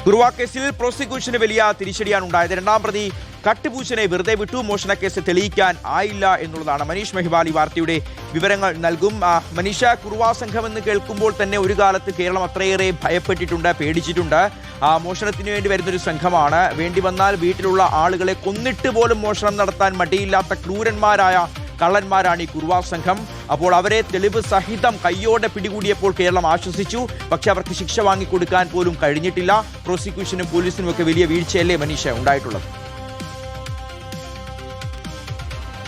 കുറുവ കേസിൽ പ്രോസിക്യൂഷന് വലിയ തിരിച്ചടിയാണ് ഉണ്ടായത്. രണ്ടാം പ്രതി കട്ടുപൂച്ചനെ വെറുതെ വിട്ടു. മോഷണക്കേസ് തെളിയിക്കാൻ ആയില്ല എന്നുള്ളതാണ്. മനീഷ് മെഹ്വാൽ ഈ വാർത്തയുടെ വിവരങ്ങൾ നൽകും. മനീഷ, കുറുവ സംഘം എന്ന് കേൾക്കുമ്പോൾ തന്നെ ഒരു കാലത്ത് കേരളം അത്രയേറെ ഭയപ്പെട്ടിട്ടുണ്ട്, പേടിച്ചിട്ടുണ്ട്. മോഷണത്തിന് വേണ്ടി വരുന്നൊരു സംഘമാണ്. വേണ്ടി വന്നാൽ വീട്ടിലുള്ള ആളുകളെ കൊന്നിട്ട് പോലും മോഷണം നടത്താൻ മടിയില്ലാത്ത ക്രൂരന്മാരായ കള്ളന്മാരാണ് ഈ കുറുവ സംഘം. അപ്പോൾ അവരെ തെളിവ് സഹിതം കയ്യോടെ പിടികൂടിയപ്പോൾ കേരളം ആശ്വസിച്ചു. പക്ഷെ അവർക്ക് ശിക്ഷ വാങ്ങിക്കൊടുക്കാൻ പോലും കഴിഞ്ഞിട്ടില്ല. പ്രോസിക്യൂഷനും പോലീസിനും ഒക്കെ വലിയ വീഴ്ചയല്ലേ മനീഷ ഉണ്ടായിട്ടുള്ളത്?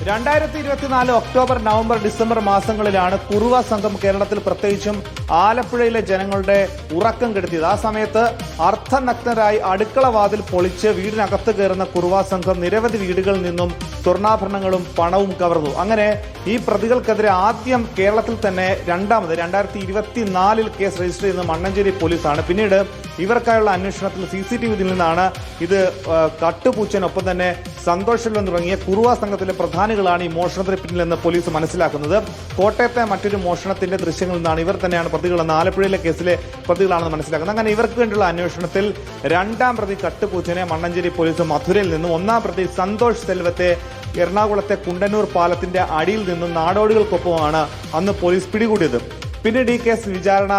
2024 ഒക്ടോബർ, നവംബർ, ഡിസംബർ മാസങ്ങളിലാണ് കുറുവ സംഘം കേരളത്തിൽ, പ്രത്യേകിച്ചും ആലപ്പുഴയിലെ ജനങ്ങളുടെ ഉറക്കം കെടുത്തിയത്. ആ സമയത്ത് അർദ്ധനഗ്നരായി അടുക്കള വാതിൽ പൊളിച്ച് വീടിനകത്ത് കയറുന്ന കുറുവ സംഘം നിരവധി വീടുകളിൽ നിന്നും സ്വർണ്ണാഭരണങ്ങളും പണവും കവർന്നു. അങ്ങനെ ഈ പ്രതികൾക്കെതിരെ ആദ്യം കേരളത്തിൽ തന്നെ രണ്ടാമത് 2024 കേസ് രജിസ്റ്റർ ചെയ്യുന്ന മണ്ണഞ്ചേരി പോലീസാണ്. പിന്നീട് ഇവർക്കായുള്ള അന്വേഷണത്തിൽ CCTV നിന്നാണ് ഇത് കട്ടുപൂച്ചനൊപ്പം തന്നെ സന്തോഷം തുടങ്ങിയ കുറുവ സംഘത്തിലെ പ്രധാനികളാണ് ഈ മോഷണത്തിന് പിന്നിലെന്ന് പോലീസ് മനസ്സിലാക്കുന്നത്. കോട്ടയത്തെ മറ്റൊരു മോഷണത്തിന്റെ ദൃശ്യങ്ങളിൽ നിന്നാണ് ഇവർ തന്നെയാണ് പ്രതികളെന്ന്, ആലപ്പുഴയിലെ കേസിലെ പ്രതികളാണെന്ന് മനസ്സിലാക്കുന്നത്. അങ്ങനെ ഇവർക്ക് വേണ്ടിയുള്ള അന്വേഷണത്തിൽ രണ്ടാം പ്രതി കട്ടുപൂച്ചനെ മണ്ണഞ്ചേരി പോലീസ് മധുരയിൽ നിന്നും, ഒന്നാം പ്രതി സന്തോഷ് സെൽവത്തെ എറണാകുളത്തെ കുണ്ടന്നൂർ പാലത്തിന്റെ അടിയിൽ നിന്നും നാടോടികൾക്കൊപ്പമാണ് അന്ന് പോലീസ് പിടികൂടിയത്. പിന്നീട് ഈ കേസ് വിചാരണ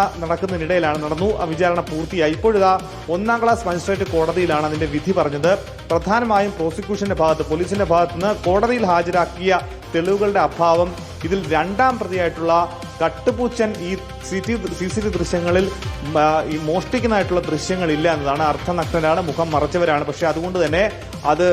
നടന്നു. ആ വിചാരണ പൂർത്തിയായി. ഇപ്പോഴിതാ 1ാം ക്ലാസ് മജിസ്ട്രേറ്റ് കോടതിയിലാണ് അതിന്റെ വിധി പറഞ്ഞത്. പ്രധാനമായും പ്രോസിക്യൂഷന്റെ ഭാഗത്ത്, പോലീസിന്റെ ഭാഗത്ത് നിന്ന് കോടതിയിൽ ഹാജരാക്കിയ തെളിവുകളുടെ അഭാവം, ഇതിൽ രണ്ടാം പ്രതിയായിട്ടുള്ള കട്ടുപൂച്ചൻ ഈ CCTV ദൃശ്യങ്ങളിൽ ഈ മോഷ്ടിക്കുന്നതായിട്ടുള്ള ദൃശ്യങ്ങളില്ല എന്നതാണ്. അർദ്ധനഗ്നരാണ്, മുഖം മറച്ചവരാണ്. പക്ഷെ അതുകൊണ്ട് തന്നെ അത്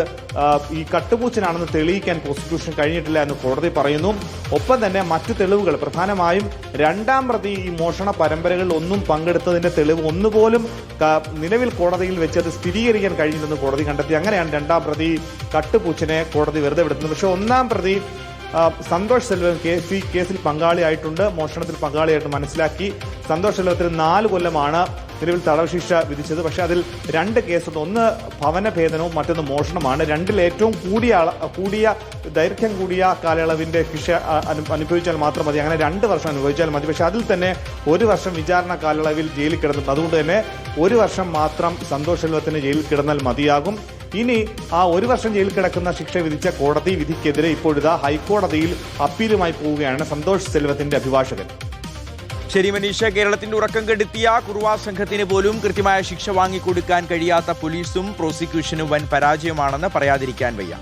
ഈ കട്ടുപൂച്ചനാണെന്ന് തെളിയിക്കാൻ പ്രോസിക്യൂഷൻ കഴിഞ്ഞിട്ടില്ല എന്ന് കോടതി പറയുന്നു. ഒപ്പം തന്നെ മറ്റു തെളിവുകൾ, പ്രധാനമായും രണ്ടാം പ്രതി ഈ മോഷണ പരമ്പരകളിൽ ഒന്നും പങ്കെടുത്തതിന്റെ തെളിവ് ഒന്നുപോലും നിലവിൽ കോടതിയിൽ വെച്ച് അത് സ്ഥിരീകരിക്കാൻ കഴിഞ്ഞില്ലെന്ന് കോടതി കണ്ടെത്തി. അങ്ങനെയാണ് രണ്ടാം പ്രതി കട്ടുപൂച്ചനെ കോടതി വെറുതെ വിടുന്നത്. പക്ഷെ ഒന്നാം പ്രതി സന്തോഷ് സെൽവം കേസിൽ പങ്കാളിയായിട്ടുണ്ട്, മോഷണത്തിൽ പങ്കാളിയായിട്ട് മനസ്സിലാക്കി. സന്തോഷ് സെൽവത്തിന് 4 കൊല്ലമാണ് നിലവിൽ തടവ് ശിക്ഷ വിധിച്ചത്. പക്ഷേ അതിൽ 2 കേസുണ്ട്. ഒന്ന് ഭവനഭേദനവും മറ്റൊന്ന് മോഷണമാണ്. രണ്ടിൽ ഏറ്റവും ദൈർഘ്യം കൂടിയ കാലയളവിന്റെ ശിക്ഷ അനുഭവിച്ചാൽ മാത്രം മതി. അങ്ങനെ 2 വർഷം അനുഭവിച്ചാൽ മതി. പക്ഷെ അതിൽ തന്നെ 1 വർഷം വിചാരണ കാലയളവിൽ ജയിലിൽ കിടന്നിട്ടുണ്ട്. അതുകൊണ്ട് തന്നെ 1 വർഷം മാത്രം സന്തോഷ് സെൽവത്തിന് ജയിലിൽ കിടന്നാൽ മതിയാകും. ഇനി ആ 1 വർഷം ജയിലിൽ കിടക്കുന്ന ശിക്ഷ വിധിച്ച കോടതി വിധിക്കെതിരെ ഇപ്പോഴിതാ ഹൈക്കോടതിയിൽ അപ്പീലുമായി പോവുകയാണ് സന്തോഷ് സെൽവത്തിന്റെ അഭിഭാഷകൻ. ശരി മനീഷ, കേരളത്തിന്റെ ഉറക്കം കെടുത്തിയ കുറുവ സംഘത്തിന് പോലും കൃത്യമായ ശിക്ഷ വാങ്ങിക്കൊടുക്കാൻ കഴിയാത്ത പോലീസും പ്രോസിക്യൂഷനും വൻ പരാജയമാണെന്ന് പറയാതിരിക്കാൻ വയ്യ.